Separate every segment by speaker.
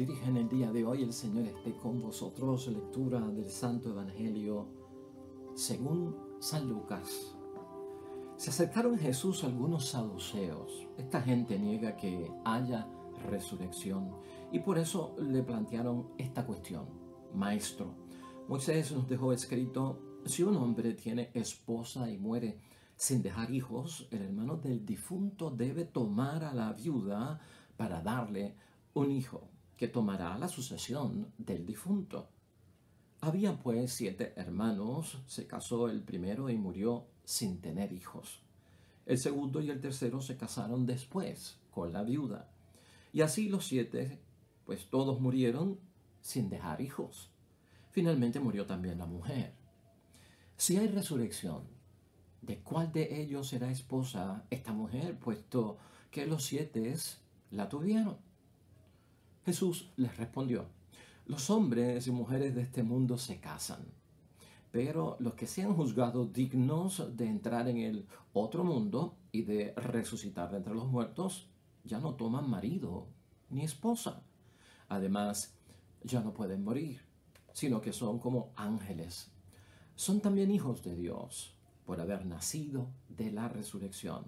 Speaker 1: dirige en el día de hoy. El Señor esté con vosotros. Lectura del Santo Evangelio según San Lucas. Se acercaron a Jesús algunos saduceos. Esta gente niega que haya resurrección y por eso le plantearon esta cuestión. Maestro, Moisés nos dejó escrito: si un hombre tiene esposa y muere sin dejar hijos, el hermano del difunto debe tomar a la viuda para darle un hijo, que tomará la sucesión del difunto. Había pues 7 hermanos. Se casó el primero y murió sin tener hijos. El segundo y el tercero se casaron después con la viuda. Y así los 7, pues todos murieron sin dejar hijos. Finalmente murió también la mujer. Si hay resurrección, ¿de cuál de ellos será esposa esta mujer, puesto que los 7 la tuvieron? Jesús les respondió: los hombres y mujeres de este mundo se casan, pero los que sean juzgados dignos de entrar en el otro mundo y de resucitar de entre los muertos, ya no toman marido ni esposa. Además, ya no pueden morir, sino que son como ángeles. Son también hijos de Dios por haber nacido de la resurrección.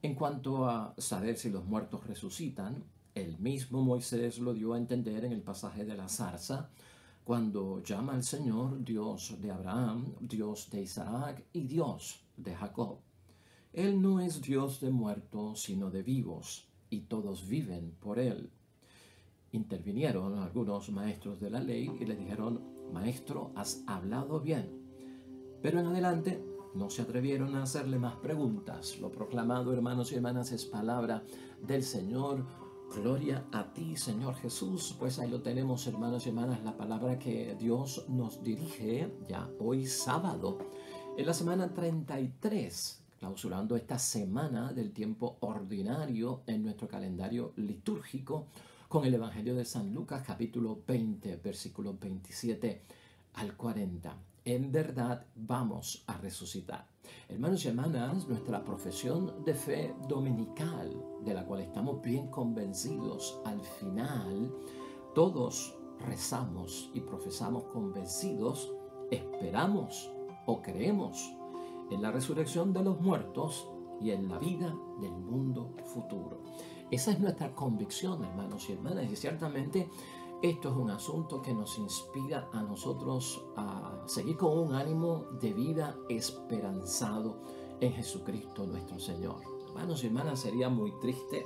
Speaker 1: En cuanto a saber si los muertos resucitan, el mismo Moisés lo dio a entender en el pasaje de la zarza, cuando llama al Señor Dios de Abraham, Dios de Isaac y Dios de Jacob. Él no es Dios de muertos, sino de vivos, y todos viven por Él. Intervinieron algunos maestros de la ley y le dijeron: Maestro, has hablado bien. Pero en adelante no se atrevieron a hacerle más preguntas. Lo proclamado, hermanos y hermanas, es palabra del Señor. Gloria a ti, Señor Jesús. Pues ahí lo tenemos, hermanos y hermanas, la palabra que Dios nos dirige ya hoy sábado, en la semana 33, clausurando esta semana del tiempo ordinario en nuestro calendario litúrgico, con el Evangelio de San Lucas, capítulo 20, versículos 27 al 40. En verdad vamos a resucitar. Hermanos y hermanas, nuestra profesión de fe dominical, de la cual estamos bien convencidos, al final todos rezamos y profesamos convencidos, esperamos o creemos en la resurrección de los muertos y en la vida del mundo futuro. Esa es nuestra convicción, hermanos y hermanas, y ciertamente esto es un asunto que nos inspira a nosotros a seguir con un ánimo de vida esperanzado en Jesucristo nuestro Señor. Hermanos y hermanas, sería muy triste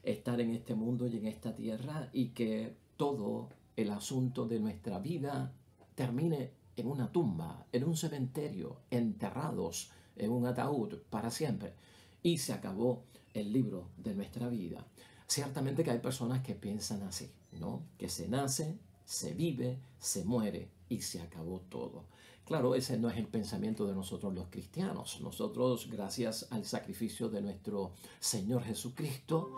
Speaker 1: estar en este mundo y en esta tierra y que todo el asunto de nuestra vida termine en una tumba, en un cementerio, enterrados en un ataúd para siempre. Y se acabó el libro de nuestra vida. Ciertamente que hay personas que piensan así, ¿no? Que se nace, se vive, se muere y se acabó todo. Claro, ese no es el pensamiento de nosotros los cristianos. Nosotros, gracias al sacrificio de nuestro Señor Jesucristo,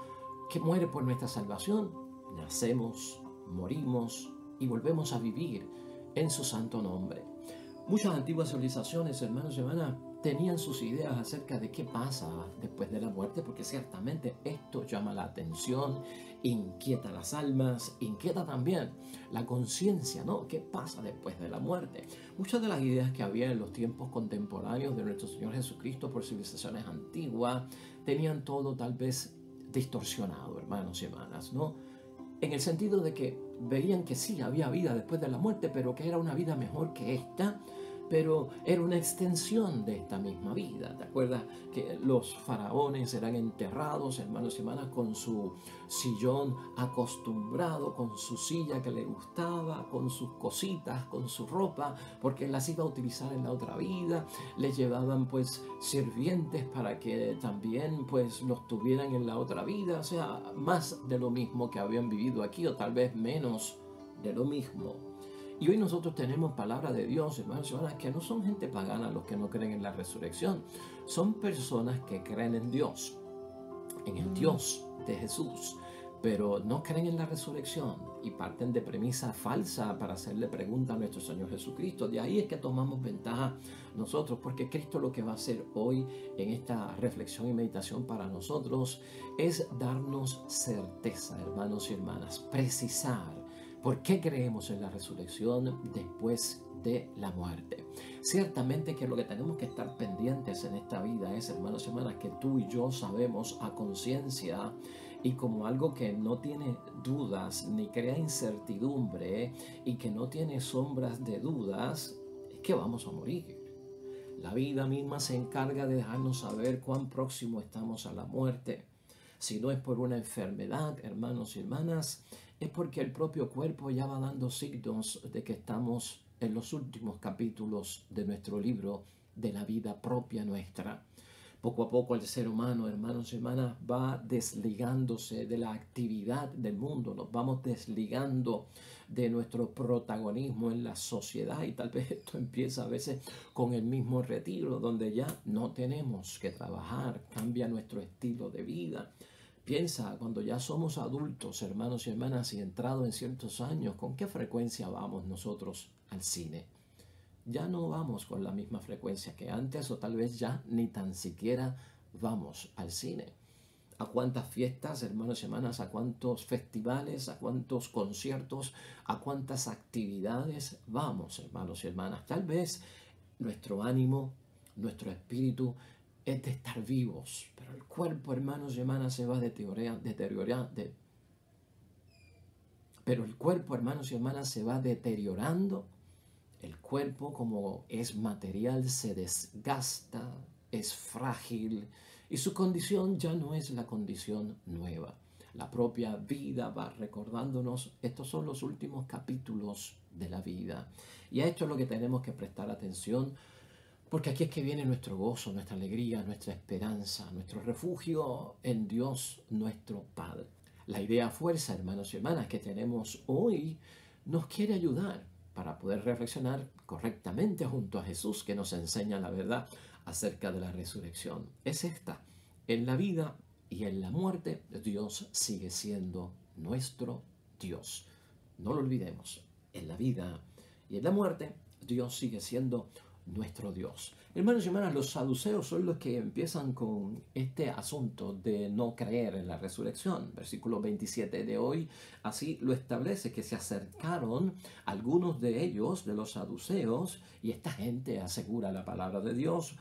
Speaker 1: que muere por nuestra salvación, nacemos, morimos y volvemos a vivir en su santo nombre. Muchas antiguas civilizaciones, hermanos y hermanas, tenían sus ideas acerca de qué pasa después de la muerte, porque ciertamente esto llama la atención, inquieta las almas, inquieta también la conciencia, ¿no? ¿Qué pasa después de la muerte? Muchas de las ideas que había en los tiempos contemporáneos de nuestro Señor Jesucristo por civilizaciones antiguas tenían todo tal vez distorsionado, hermanos y hermanas, ¿no? En el sentido de que veían que sí, había vida después de la muerte, pero que era una vida mejor que esta, pero era una extensión de esta misma vida. ¿Te acuerdas que los faraones eran enterrados, hermanos y hermanas, con su sillón acostumbrado, con su silla que le gustaba, con sus cositas, con su ropa, porque las iba a utilizar en la otra vida? Les llevaban pues sirvientes para que también pues los tuvieran en la otra vida. O sea, más de lo mismo que habían vivido aquí, o tal vez menos de lo mismo. Y hoy nosotros tenemos palabra de Dios, hermanos y hermanas, que no son gente pagana los que no creen en la resurrección. Son personas que creen en Dios, en el Dios de Jesús, pero no creen en la resurrección y parten de premisa falsa para hacerle pregunta a nuestro Señor Jesucristo. De ahí es que tomamos ventaja nosotros, porque Cristo lo que va a hacer hoy en esta reflexión y meditación para nosotros es darnos certeza, hermanos y hermanas, precisar por qué creemos en la resurrección después de la muerte. Ciertamente que lo que tenemos que estar pendientes en esta vida es, hermanos y hermanas, que tú y yo sabemos a conciencia y como algo que no tiene dudas ni crea incertidumbre y que no tiene sombras de dudas, es que vamos a morir. La vida misma se encarga de dejarnos saber cuán próximo estamos a la muerte. Si no es por una enfermedad, hermanos y hermanas, es porque el propio cuerpo ya va dando signos de que estamos en los últimos capítulos de nuestro libro de la vida propia nuestra. Poco a poco el ser humano, hermanos y hermanas, va desligándose de la actividad del mundo, nos vamos desligando de nuestro protagonismo en la sociedad y tal vez esto empieza a veces con el mismo retiro, donde ya no tenemos que trabajar, cambia nuestro estilo de vida. Piensa, cuando ya somos adultos, hermanos y hermanas, y entrados en ciertos años, ¿con qué frecuencia vamos nosotros al cine? Ya no vamos con la misma frecuencia que antes o tal vez ya ni tan siquiera vamos al cine. ¿A cuántas fiestas, hermanos y hermanas, a cuántos festivales, a cuántos conciertos, a cuántas actividades vamos, hermanos y hermanas? Tal vez nuestro ánimo, nuestro espíritu es de estar vivos, pero el cuerpo, hermanos y hermanas, se va deteriorando. El cuerpo, como es material, se desgasta, es frágil y su condición ya no es la condición nueva. La propia vida va recordándonos, estos son los últimos capítulos de la vida. Y a esto es lo que tenemos que prestar atención, porque aquí es que viene nuestro gozo, nuestra alegría, nuestra esperanza, nuestro refugio en Dios nuestro Padre. La idea fuerza, hermanos y hermanas, que tenemos hoy nos quiere ayudar para poder reflexionar correctamente junto a Jesús, que nos enseña la verdad acerca de la resurrección. Es esta: en la vida y en la muerte, Dios sigue siendo nuestro Dios. No lo olvidemos, en la vida y en la muerte, Dios sigue siendo nuestro Dios. Hermanos y hermanas, los saduceos son los que empiezan con este asunto de no creer en la resurrección. Versículo 27 de hoy así lo establece, que se acercaron algunos de ellos, de los saduceos, y esta gente asegura la palabra de Dios,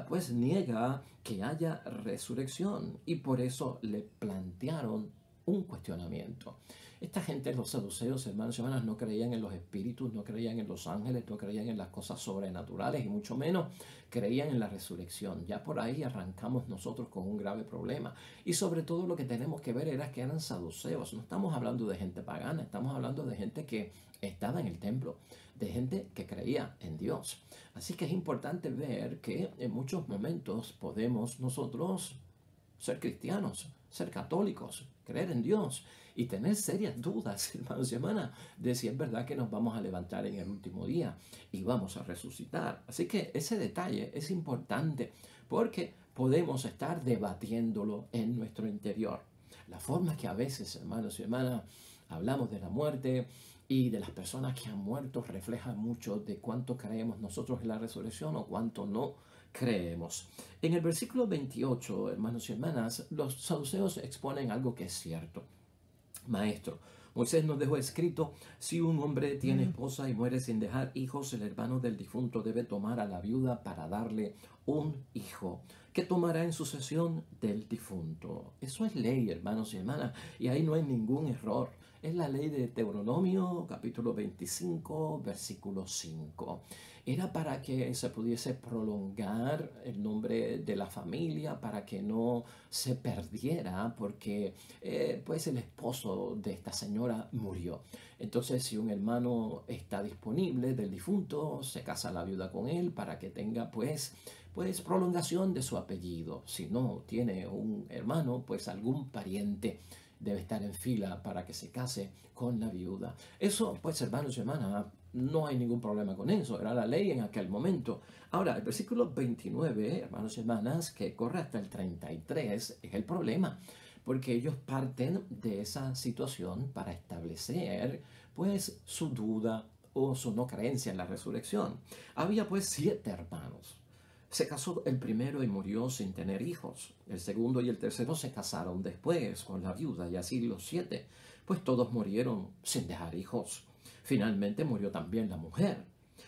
Speaker 1: pues niega que haya resurrección, y por eso le plantearon un cuestionamiento. Esta gente, los saduceos, hermanos y hermanas, no creían en los espíritus, no creían en los ángeles, no creían en las cosas sobrenaturales y mucho menos creían en la resurrección. Ya por ahí arrancamos nosotros con un grave problema. Y sobre todo lo que tenemos que ver era que eran saduceos. No estamos hablando de gente pagana, estamos hablando de gente que estaba en el templo, de gente que creía en Dios. Así que es importante ver que en muchos momentos podemos nosotros ser cristianos, ser católicos, creer en Dios y tener serias dudas, hermanos y hermanas, de si es verdad que nos vamos a levantar en el último día y vamos a resucitar. Así que ese detalle es importante porque podemos estar debatiéndolo en nuestro interior. La forma que a veces, hermanos y hermanas, hablamos de la muerte y de las personas que han muerto refleja mucho de cuánto creemos nosotros en la resurrección o cuánto no creemos. En el versículo 28, hermanos y hermanas, los saduceos exponen algo que es cierto. Maestro, Moisés nos dejó escrito: si un hombre tiene esposa y muere sin dejar hijos, el hermano del difunto debe tomar a la viuda para darle un hijo, que tomará en sucesión del difunto. Eso es ley, hermanos y hermanas, y ahí no hay ningún error. Es la ley de Deuteronomio, capítulo 25, versículo 5. Era para que se pudiese prolongar el nombre de la familia, para que no se perdiera, porque pues el esposo de esta señora murió. Entonces, si un hermano está disponible del difunto, se casa la viuda con él para que tenga pues prolongación de su apellido. Si no tiene un hermano, pues algún pariente debe estar en fila para que se case con la viuda. Eso, pues, hermanos y hermanas, no hay ningún problema con eso. Era la ley en aquel momento. Ahora, el versículo 29, hermanos y hermanas, que corre hasta el 33, es el problema. porque ellos parten de esa situación para establecer pues su duda o su no creencia en la resurrección. Había pues 7 hermanos. Se casó el primero y murió sin tener hijos. El segundo y el tercero se casaron después con la viuda, y así los 7, pues todos murieron sin dejar hijos. Finalmente murió también la mujer.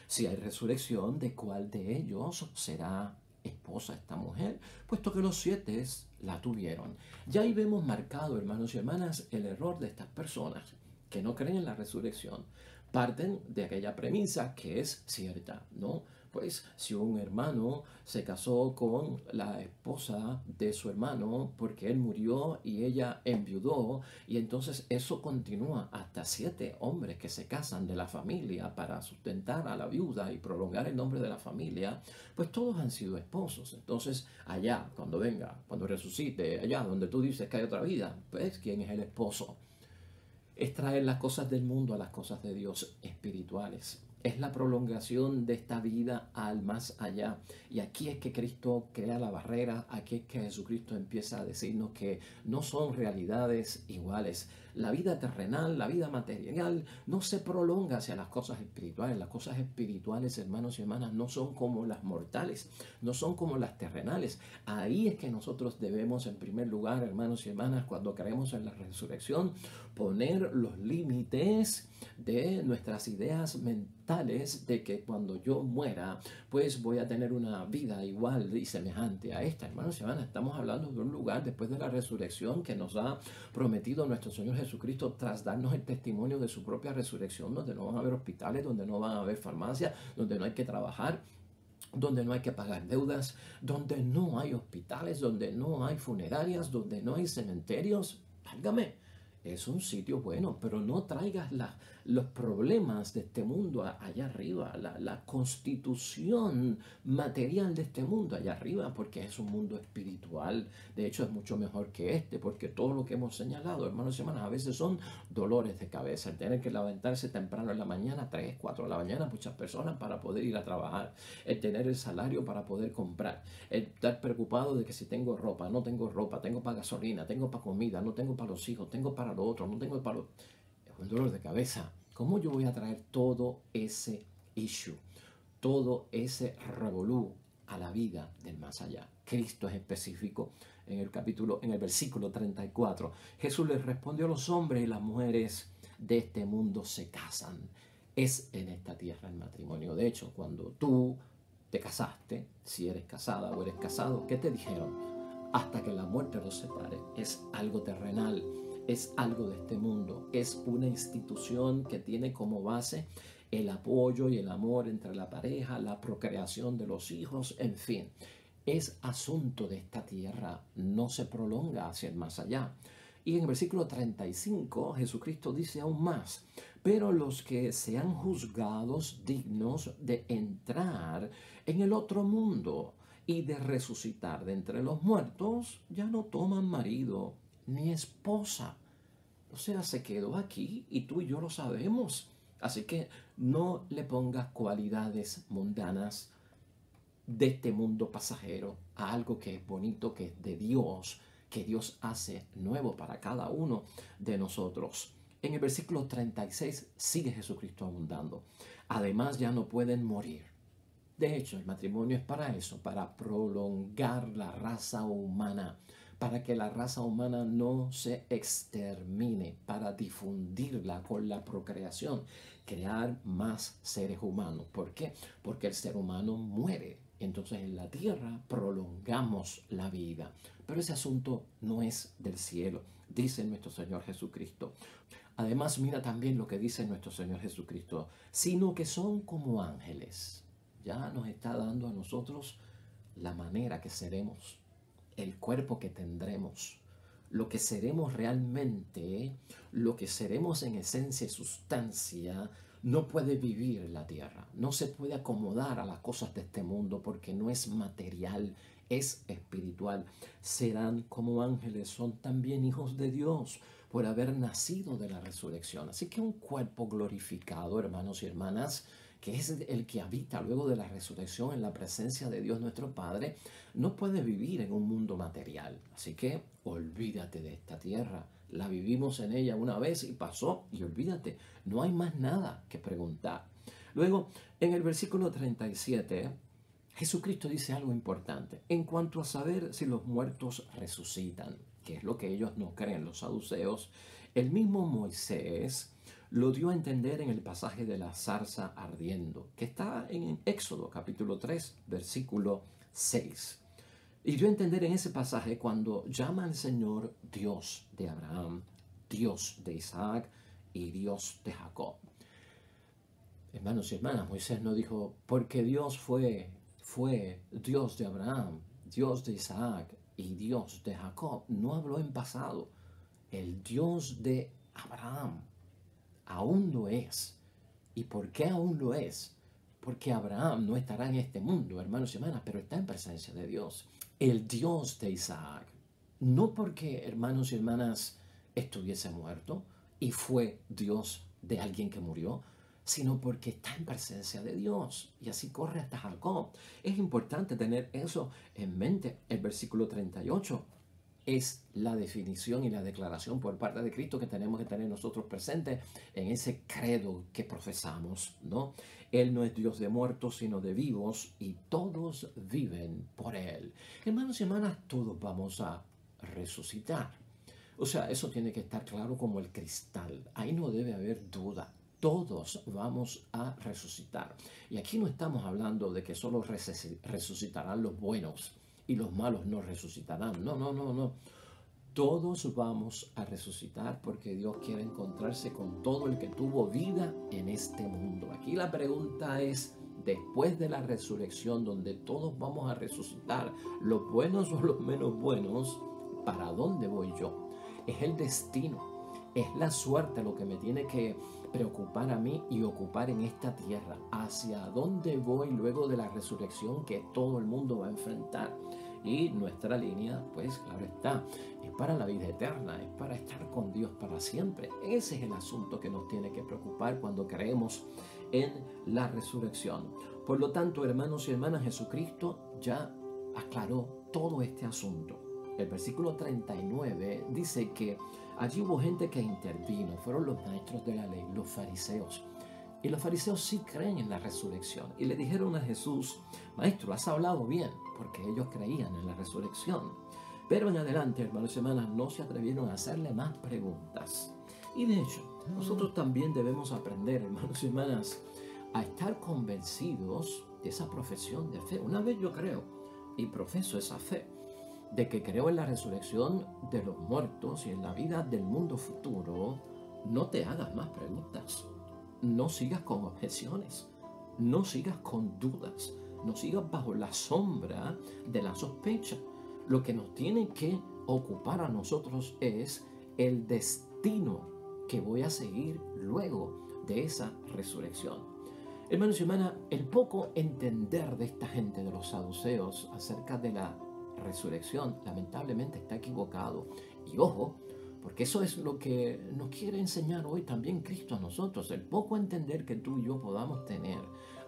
Speaker 1: Si hay resurrección, ¿de cuál de ellos será esposa esta mujer? Puesto que los 7 la tuvieron. Ya ahí vemos marcado, hermanos y hermanas, el error de estas personas que no creen en la resurrección. Parten de aquella premisa que es cierta, ¿no? Pues si un hermano se casó con la esposa de su hermano porque él murió y ella enviudó, y entonces eso continúa hasta 7 hombres que se casan de la familia para sustentar a la viuda y prolongar el nombre de la familia, pues todos han sido esposos. Entonces allá, cuando venga, cuando resucite, allá donde tú dices que hay otra vida, pues ¿quién es el esposo? Es traer las cosas del mundo a las cosas de Dios espirituales. Es la prolongación de esta vida al más allá. Y aquí es que Cristo crea la barrera, aquí es que Jesucristo empieza a decirnos que no son realidades iguales. La vida terrenal, la vida material, no se prolonga hacia las cosas espirituales. Las cosas espirituales, hermanos y hermanas, no son como las mortales, no son como las terrenales. Ahí es que nosotros debemos, en primer lugar, hermanos y hermanas, cuando creemos en la resurrección, poner los límites de nuestras ideas mentales de que cuando yo muera, pues voy a tener una vida igual y semejante a esta. Hermanos y hermanas, estamos hablando de un lugar después de la resurrección que nos ha prometido nuestro Señor Jesucristo tras darnos el testimonio de su propia resurrección, donde no van a haber hospitales, donde no van a haber farmacias, donde no hay que trabajar, donde no hay que pagar deudas, donde no hay hospitales, donde no hay funerarias, donde no hay cementerios. Válgame. Es un sitio bueno, pero no traigas los problemas de este mundo allá arriba, la constitución material de este mundo allá arriba, porque es un mundo espiritual. De hecho, es mucho mejor que este, porque todo lo que hemos señalado, hermanos y hermanas, a veces son dolores de cabeza. El tener que levantarse temprano en la mañana, 3, 4 de la mañana, muchas personas para poder ir a trabajar. El tener el salario para poder comprar. El estar preocupado de que si tengo ropa, no tengo ropa, tengo para gasolina, tengo para comida, no tengo para los hijos, tengo para lo otro, no tengo para lo... Es un dolor de cabeza. ¿Cómo yo voy a traer todo ese issue, todo ese revolú a la vida del más allá? Cristo es específico en el versículo 34. Jesús les respondió: a los hombres y las mujeres de este mundo se casan. Es en esta tierra el matrimonio. De hecho, cuando tú te casaste, si eres casada o eres casado, ¿qué te dijeron? Hasta que la muerte los separe. Es algo terrenal, es algo de este mundo, es una institución que tiene como base el apoyo y el amor entre la pareja, la procreación de los hijos, en fin. Es asunto de esta tierra, no se prolonga hacia el más allá. Y en el versículo 35, Jesucristo dice aún más: pero los que sean juzgados dignos de entrar en el otro mundo y de resucitar de entre los muertos, ya no toman marido ni esposa. O sea, se quedó aquí y tú y yo lo sabemos. Así que no le pongas cualidades mundanas de este mundo pasajero a algo que es bonito, que es de Dios, que Dios hace nuevo para cada uno de nosotros. En el versículo 36 sigue Jesucristo abundando. Además, ya no pueden morir. De hecho, el matrimonio es para eso, para prolongar la raza humana, para que la raza humana no se extermine, para difundirla con la procreación, crear más seres humanos. ¿Por qué? Porque el ser humano muere. Entonces en la tierra prolongamos la vida. Pero ese asunto no es del cielo, dice nuestro Señor Jesucristo. Además, mira también lo que dice nuestro Señor Jesucristo, sino que son como ángeles. Ya nos está dando a nosotros la manera que seremos, el cuerpo que tendremos, lo que seremos realmente, lo que seremos en esencia y sustancia. No puede vivir en la tierra, no se puede acomodar a las cosas de este mundo porque no es material, es espiritual. Serán como ángeles, son también hijos de Dios por haber nacido de la resurrección. Así que un cuerpo glorificado, hermanos y hermanas, que es el que habita luego de la resurrección en la presencia de Dios nuestro Padre, no puede vivir en un mundo material. Así que olvídate de esta tierra. La vivimos en ella una vez y pasó, y olvídate, no hay más nada que preguntar. Luego, en el versículo 37, Jesucristo dice algo importante en cuanto a saber si los muertos resucitan, que es lo que ellos no creen, los saduceos. El mismo Moisés lo dio a entender en el pasaje de la zarza ardiendo, que está en Éxodo capítulo 3, versículo 6. Y dio a entender en ese pasaje cuando llama al Señor Dios de Abraham, Dios de Isaac y Dios de Jacob. Hermanos y hermanas, Moisés no dijo, porque Dios fue Dios de Abraham, Dios de Isaac y Dios de Jacob. No habló en pasado. El Dios de Abraham aún lo es. ¿Y por qué aún lo es? Porque Abraham no estará en este mundo, hermanos y hermanas, pero está en presencia de Dios. El Dios de Isaac. No porque, hermanos y hermanas, estuviese muerto y fue Dios de alguien que murió, sino porque está en presencia de Dios. Y así corre hasta Jacob. Es importante tener eso en mente. El versículo 38 es la definición y la declaración por parte de Cristo que tenemos que tener nosotros presentes en ese credo que profesamos, ¿no? Él no es Dios de muertos, sino de vivos, y todos viven por Él. Hermanos y hermanas, todos vamos a resucitar. O sea, eso tiene que estar claro como el cristal. Ahí no debe haber duda. Todos vamos a resucitar. Y aquí no estamos hablando de que solo resucitarán los buenos y los malos no resucitarán. No, no, no, no. Todos vamos a resucitar porque Dios quiere encontrarse con todo el que tuvo vida en este mundo. Aquí la pregunta es, después de la resurrección, donde todos vamos a resucitar, los buenos o los menos buenos, ¿para dónde voy yo? Es el destino. Es la suerte lo que me tiene que preocupar a mí y ocupar en esta tierra. ¿Hacia dónde voy luego de la resurrección que todo el mundo va a enfrentar? Y nuestra línea, pues claro está, es para la vida eterna, es para estar con Dios para siempre. Ese es el asunto que nos tiene que preocupar cuando creemos en la resurrección. Por lo tanto, hermanos y hermanas, Jesucristo ya aclaró todo este asunto. El versículo 39 dice que allí hubo gente que intervino, fueron los maestros de la ley, los fariseos. Y los fariseos sí creen en la resurrección. Y le dijeron a Jesús, Maestro, has hablado bien, porque ellos creían en la resurrección. Pero en adelante, hermanos y hermanas, no se atrevieron a hacerle más preguntas. Y de hecho, nosotros también debemos aprender, hermanos y hermanas, a estar convencidos de esa profesión de fe. Una vez yo creo y profeso esa fe, de que creo en la resurrección de los muertos y en la vida del mundo futuro, no te hagas más preguntas. No sigas con objeciones. No sigas con dudas. No sigas bajo la sombra de la sospecha. Lo que nos tiene que ocupar a nosotros es el destino que voy a seguir luego de esa resurrección. Hermanos y hermanas, el poco entender de esta gente, de los saduceos, acerca de la resurrección, lamentablemente está equivocado. Y ojo, porque eso es lo que nos quiere enseñar hoy también Cristo a nosotros, el poco entender que tú y yo podamos tener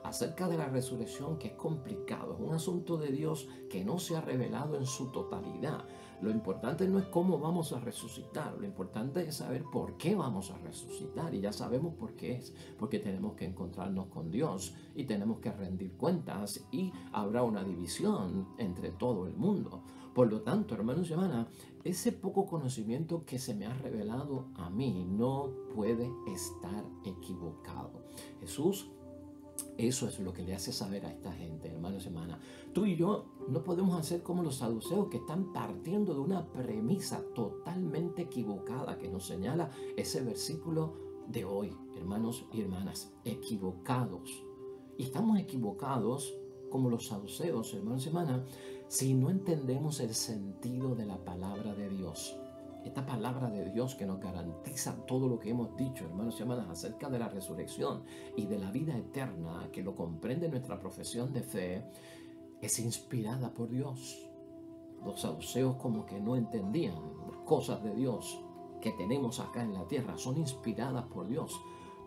Speaker 1: acerca de la resurrección, que es complicado, es un asunto de Dios que no se ha revelado en su totalidad. Lo importante no es cómo vamos a resucitar, lo importante es saber por qué vamos a resucitar, y ya sabemos por qué es, porque tenemos que encontrarnos con Dios y tenemos que rendir cuentas y habrá una división entre todo el mundo. Por lo tanto, hermanos y hermanas, ese poco conocimiento que se me ha revelado a mí no puede estar equivocado. Jesús, eso es lo que le hace saber a esta gente, hermanos y hermanas. Tú y yo no podemos hacer como los saduceos, que están partiendo de una premisa totalmente equivocada que nos señala ese versículo de hoy, hermanos y hermanas, equivocados. Y estamos equivocados como los saduceos, hermanos y hermanas, si no entendemos el sentido de la palabra de Dios. Esta palabra de Dios que nos garantiza todo lo que hemos dicho, hermanos y hermanas, acerca de la resurrección y de la vida eterna, que lo comprende nuestra profesión de fe, es inspirada por Dios. Los saduceos como que no entendían las cosas de Dios que tenemos acá en la tierra, son inspiradas por Dios.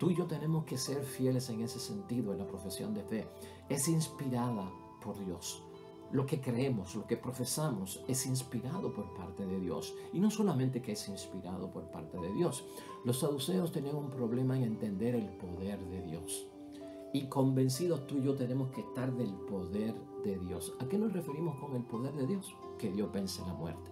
Speaker 1: Tú y yo tenemos que ser fieles en ese sentido, en la profesión de fe. Es inspirada por Dios. Lo que creemos, lo que profesamos es inspirado por parte de Dios. Y no solamente que es inspirado por parte de Dios. Los saduceos tenían un problema en entender el poder de Dios. Y convencidos tú y yo tenemos que estar del poder de Dios. ¿A qué nos referimos con el poder de Dios? Que Dios vence la muerte.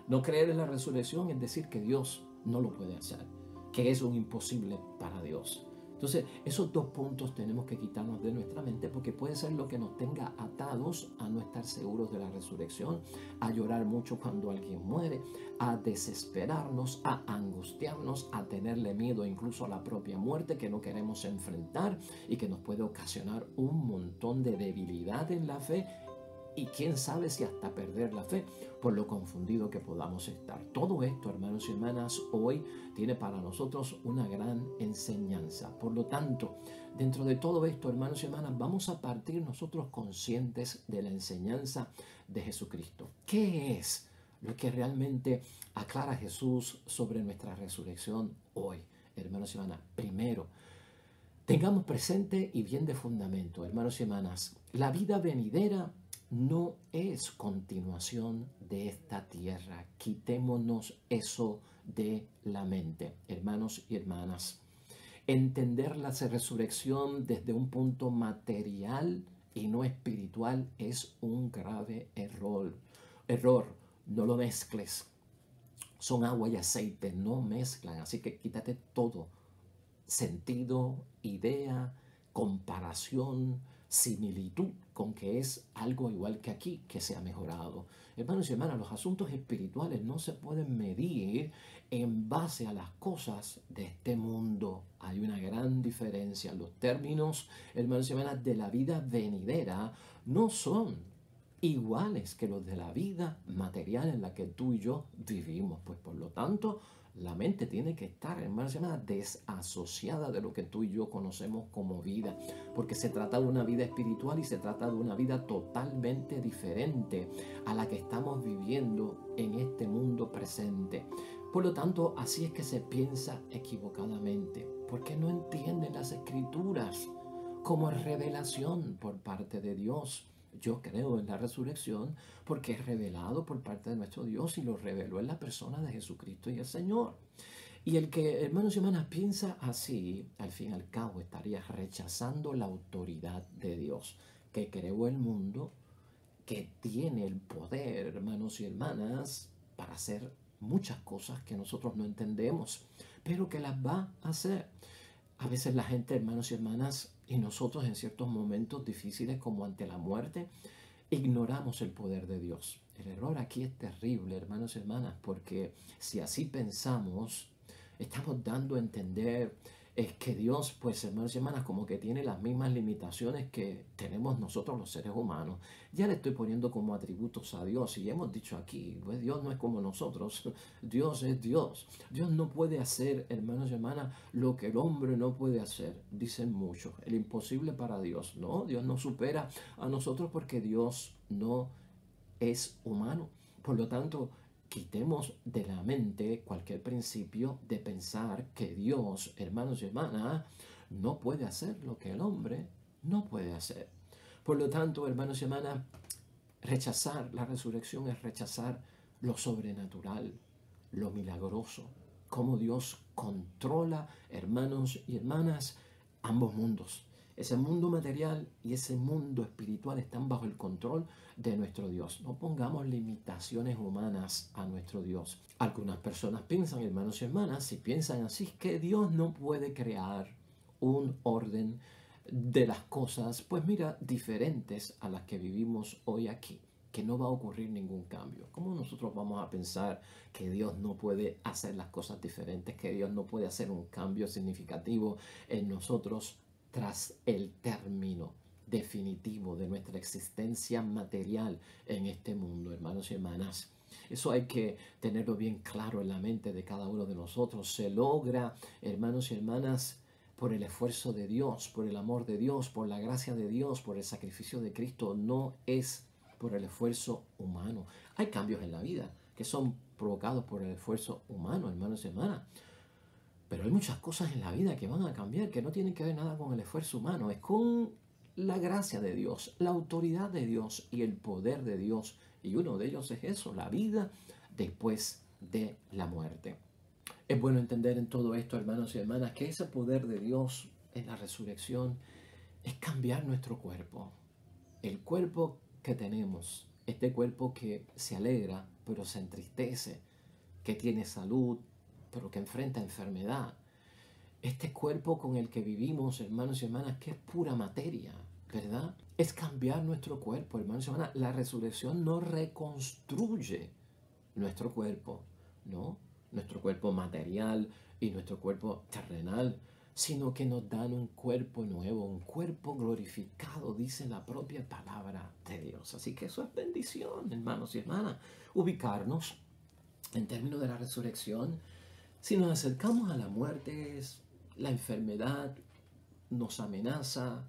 Speaker 1: No creer en la resurrección es decir que Dios no lo puede hacer, que es un imposible para Dios. Entonces, esos dos puntos tenemos que quitarnos de nuestra mente porque puede ser lo que nos tenga atados a no estar seguros de la resurrección, a llorar mucho cuando alguien muere, a desesperarnos, a angustiarnos, a tenerle miedo incluso a la propia muerte que no queremos enfrentar y que nos puede ocasionar un montón de debilidad en la fe. Y quién sabe si hasta perder la fe por lo confundido que podamos estar. Todo esto, hermanos y hermanas, hoy tiene para nosotros una gran enseñanza. Por lo tanto, dentro de todo esto, hermanos y hermanas, vamos a partir nosotros conscientes de la enseñanza de Jesucristo. ¿Qué es lo que realmente aclara Jesús sobre nuestra resurrección hoy, hermanos y hermanas? Primero, tengamos presente y bien de fundamento, hermanos y hermanas, la vida venidera no es continuación de esta tierra. Quitémonos eso de la mente, hermanos y hermanas. Entender la resurrección desde un punto material y no espiritual es un grave error. No lo mezcles. Son agua y aceite, no mezclan. Así que quítate todo sentido, idea, comparación, similitud con que es algo igual que aquí, que se ha mejorado. Hermanos y hermanas, los asuntos espirituales no se pueden medir en base a las cosas de este mundo. Hay una gran diferencia. Los términos, hermanos y hermanas, de la vida venidera no son iguales que los de la vida material en la que tú y yo vivimos. Pues por lo tanto, la mente tiene que estar, hermanos y hermanas, desasociada de lo que tú y yo conocemos como vida, porque se trata de una vida espiritual y se trata de una vida totalmente diferente a la que estamos viviendo en este mundo presente. Por lo tanto, así es que se piensa equivocadamente, porque no entienden las Escrituras como revelación por parte de Dios. Yo creo en la resurrección porque es revelado por parte de nuestro Dios y lo reveló en la persona de Jesucristo y el Señor. Y el que, hermanos y hermanas, piensa así, al fin y al cabo estaría rechazando la autoridad de Dios, que creó el mundo, que tiene el poder, hermanos y hermanas, para hacer muchas cosas que nosotros no entendemos, pero que las va a hacer. A veces la gente, hermanos y hermanas, y nosotros en ciertos momentos difíciles como ante la muerte, ignoramos el poder de Dios. El error aquí es terrible, hermanos y hermanas, porque si así pensamos, estamos dando a entender que Dios, pues hermanos y hermanas, como que tiene las mismas limitaciones que tenemos nosotros los seres humanos. Ya le estoy poniendo como atributos a Dios y ya hemos dicho aquí, pues Dios no es como nosotros, Dios es Dios. Dios no puede hacer, hermanos y hermanas, lo que el hombre no puede hacer, dicen muchos. El imposible para Dios, no, Dios no supera a nosotros porque Dios no es humano. Por lo tanto, quitemos de la mente cualquier principio de pensar que Dios, hermanos y hermanas, no puede hacer lo que el hombre no puede hacer. Por lo tanto, hermanos y hermanas, rechazar la resurrección es rechazar lo sobrenatural, lo milagroso, cómo Dios controla, hermanos y hermanas, ambos mundos. Ese mundo material y ese mundo espiritual están bajo el control de nuestro Dios. No pongamos limitaciones humanas a nuestro Dios. Algunas personas piensan, hermanos y hermanas, si piensan así, que Dios no puede crear un orden de las cosas, pues mira, diferentes a las que vivimos hoy aquí, que no va a ocurrir ningún cambio. ¿Cómo nosotros vamos a pensar que Dios no puede hacer las cosas diferentes, que Dios no puede hacer un cambio significativo en nosotros tras el término definitivo de nuestra existencia material en este mundo, hermanos y hermanas? Eso hay que tenerlo bien claro en la mente de cada uno de nosotros. Se logra, hermanos y hermanas, por el esfuerzo de Dios, por el amor de Dios, por la gracia de Dios, por el sacrificio de Cristo. No es por el esfuerzo humano. Hay cambios en la vida que son provocados por el esfuerzo humano, hermanos y hermanas. Pero hay muchas cosas en la vida que van a cambiar, que no tienen que ver nada con el esfuerzo humano, es con la gracia de Dios, la autoridad de Dios y el poder de Dios. Y uno de ellos es eso, la vida después de la muerte. Es bueno entender en todo esto, hermanos y hermanas, que ese poder de Dios en la resurrección es cambiar nuestro cuerpo. El cuerpo que tenemos, este cuerpo que se alegra, pero se entristece, que tiene salud, pero que enfrenta enfermedad. Este cuerpo con el que vivimos, hermanos y hermanas, que es pura materia, ¿verdad? Es cambiar nuestro cuerpo, hermanos y hermanas. La resurrección no reconstruye nuestro cuerpo, ¿no? Nuestro cuerpo material y nuestro cuerpo terrenal, sino que nos dan un cuerpo nuevo, un cuerpo glorificado, dice la propia palabra de Dios. Así que eso es bendición, hermanos y hermanas. Ubicarnos en términos de la resurrección. Si nos acercamos a la muerte, la enfermedad nos amenaza.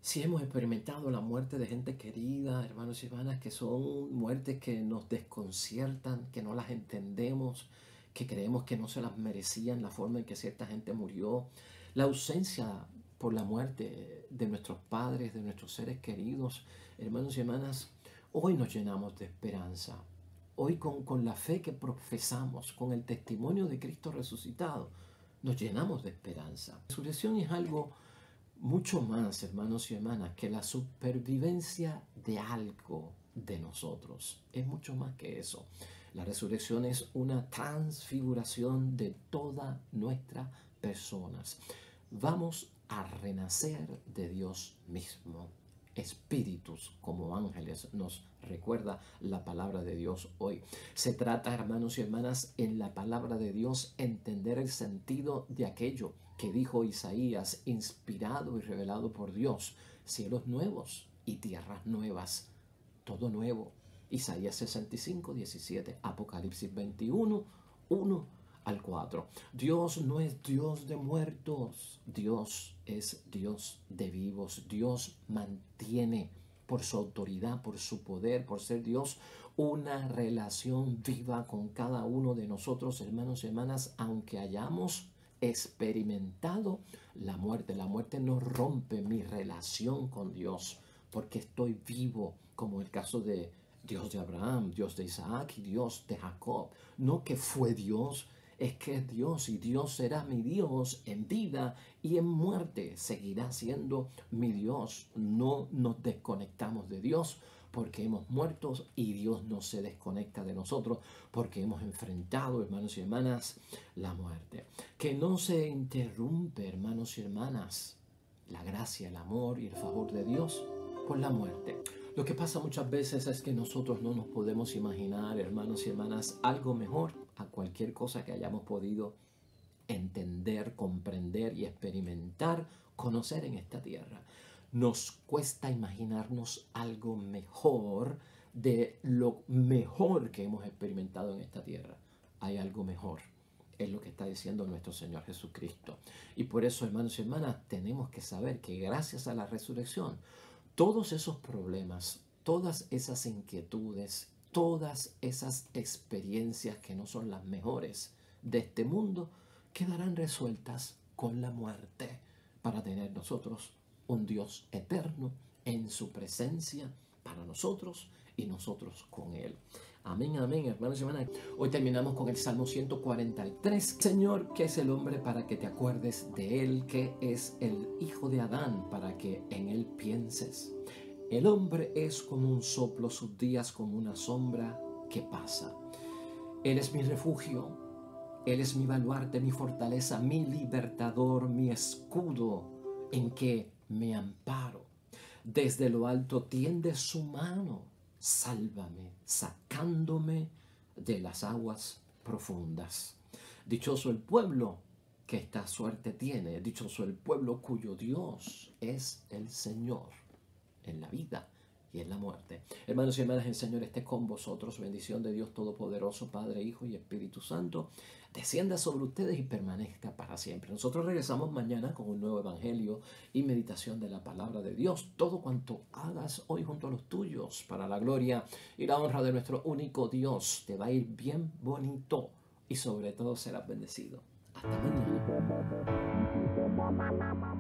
Speaker 1: Si hemos experimentado la muerte de gente querida, hermanos y hermanas, que son muertes que nos desconciertan, que no las entendemos, que creemos que no se las merecían la forma en que cierta gente murió. La ausencia por la muerte de nuestros padres, de nuestros seres queridos, hermanos y hermanas, hoy nos llenamos de esperanza. Hoy con la fe que profesamos, con el testimonio de Cristo resucitado, nos llenamos de esperanza. La resurrección es algo mucho más, hermanos y hermanas, que la supervivencia de algo de nosotros. Es mucho más que eso. La resurrección es una transfiguración de todas nuestras personas. Vamos a renacer de Dios mismo. Espíritus como ángeles, nos recuerda la palabra de Dios hoy. Se trata, hermanos y hermanas, en la palabra de Dios entender el sentido de aquello que dijo Isaías, inspirado y revelado por Dios: cielos nuevos y tierras nuevas, todo nuevo. Isaías 65, 17, Apocalipsis 21, 1 al 4. Dios no es Dios de muertos, Dios es Dios de vivos. Dios mantiene por su autoridad, por su poder, por ser Dios, una relación viva con cada uno de nosotros, hermanos y hermanas, aunque hayamos experimentado la muerte. La muerte no rompe mi relación con Dios, porque estoy vivo, como el caso de Dios de Abraham, Dios de Isaac y Dios de Jacob. No que fue Dios, es que es Dios, y Dios será mi Dios en vida y en muerte. Seguirá siendo mi Dios. No nos desconectamos de Dios porque hemos muerto, y Dios no se desconecta de nosotros porque hemos enfrentado, hermanos y hermanas, la muerte. Que no se interrumpe, hermanos y hermanas, la gracia, el amor y el favor de Dios por la muerte. Lo que pasa muchas veces es que nosotros no nos podemos imaginar, hermanos y hermanas, algo mejor a cualquier cosa que hayamos podido entender, comprender y experimentar, conocer en esta tierra. Nos cuesta imaginarnos algo mejor de lo mejor que hemos experimentado en esta tierra. Hay algo mejor, es lo que está diciendo nuestro Señor Jesucristo. Y por eso, hermanos y hermanas, tenemos que saber que gracias a la resurrección, todos esos problemas, todas esas inquietudes, todas esas experiencias que no son las mejores de este mundo, quedarán resueltas con la muerte, para tener nosotros un Dios eterno en su presencia para nosotros y nosotros con Él. Amén, amén, hermanos y hermanas. Hoy terminamos con el Salmo 143. Señor, ¿qué es el hombre para que te acuerdes de él? ¿Qué es el hijo de Adán para que en él pienses? El hombre es como un soplo, sus días como una sombra que pasa. Él es mi refugio, Él es mi baluarte, mi fortaleza, mi libertador, mi escudo en que me amparo. Desde lo alto tiende su mano, sálvame, sacándome de las aguas profundas. Dichoso el pueblo que esta suerte tiene, dichoso el pueblo cuyo Dios es el Señor en la vida y en la muerte. Hermanos y hermanas, el Señor esté con vosotros. Bendición de Dios Todopoderoso, Padre, Hijo y Espíritu Santo, descienda sobre ustedes y permanezca para siempre. Nosotros regresamos mañana con un nuevo evangelio y meditación de la palabra de Dios. Todo cuanto hagas hoy junto a los tuyos, para la gloria y la honra de nuestro único Dios, te va a ir bien bonito y sobre todo serás bendecido. Hasta mañana.